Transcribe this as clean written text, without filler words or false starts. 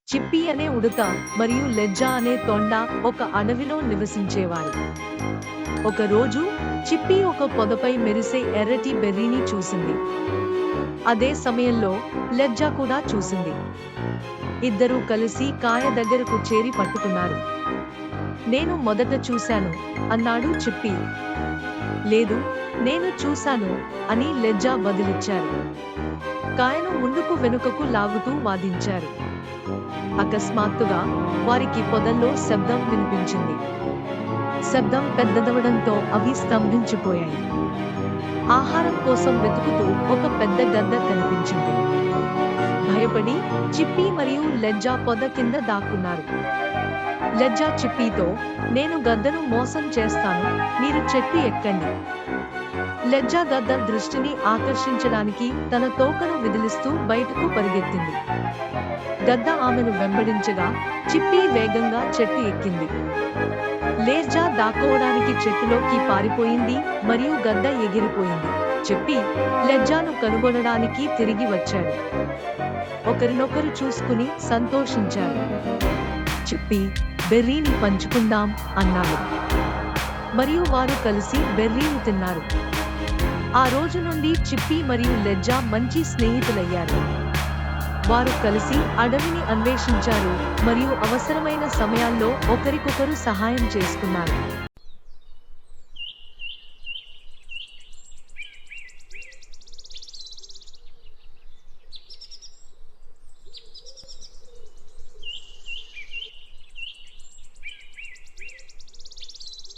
చిప్పీ అనే ఉడత మరియు లెజ్జా అనే తొండ ఒక అడవిలో నివసించేవారు. ఒకరోజు చిప్పీ ఒక పొదపై మెరిసే ఎర్రటి బెర్రీని చూసింది. అదే సమయంలో లెజ్జా కూడా చూసింది. ఇద్దరూ కలిసి కాయ దగ్గరకు చేరి పట్టుకున్నారు. నేను మొదట చూశాను అన్నాడు చిప్పీ. లేదు, నేను చూశాను అని లెజ్జా బదులిచ్చారు. కాయను ముందుకు వెనుకకు లాగుతూ వాదించారు. అకస్మాత్తుగా వారికి పొదల్లో శబ్దం వినిపించింది. శబ్దం పెద్దదవడంతో అవి స్తంభించిపోయాయి. ఆహారం కోసం వెతుకుతూ ఒక పెద్ద గద్ద కనిపించింది. భయపడి చిప్పీ మరియు లెజ్జా పొద కింద దాక్కున్నారు. లెజ్జా చిప్పీతో, నేను గద్దను మోసం చేస్తాను, మీరు చెట్టు ఎక్కండి. లెజ్జా గద్ద దృష్టిని ఆకర్షించడానికి తన తోకను విదిలిస్తూ బయటకు పరిగెత్తింది. గద్ద ఆమెను వెంబడించగా చిప్పీ వేగంగా చెట్టు ఎక్కింది. లెజ్జా దాక్కోవడానికి చెట్టులోకి పారిపోయింది మరియు గద్ద ఎగిరిపోయింది. చిప్పీ లెజ్జాను కనుగొనడానికి తిరిగి వచ్చాడు. ఒకరినొకరు చూసుకుని సంతోషించారు. చిప్పీ, బెర్రీని పంచుకుందాం అన్నాడు. మరియు వారు కలిసి బెర్రీని తిన్నారు. ఆ రోజు నుండి చిప్పీ మరియు లెజ్జా మంచి స్నేహితులయ్యారు. వారు కలిసి అడవిని అన్వేషించారు మరియు అవసరమైన సమయాల్లో ఒకరికొకరు సహాయం చేసుకున్నారు.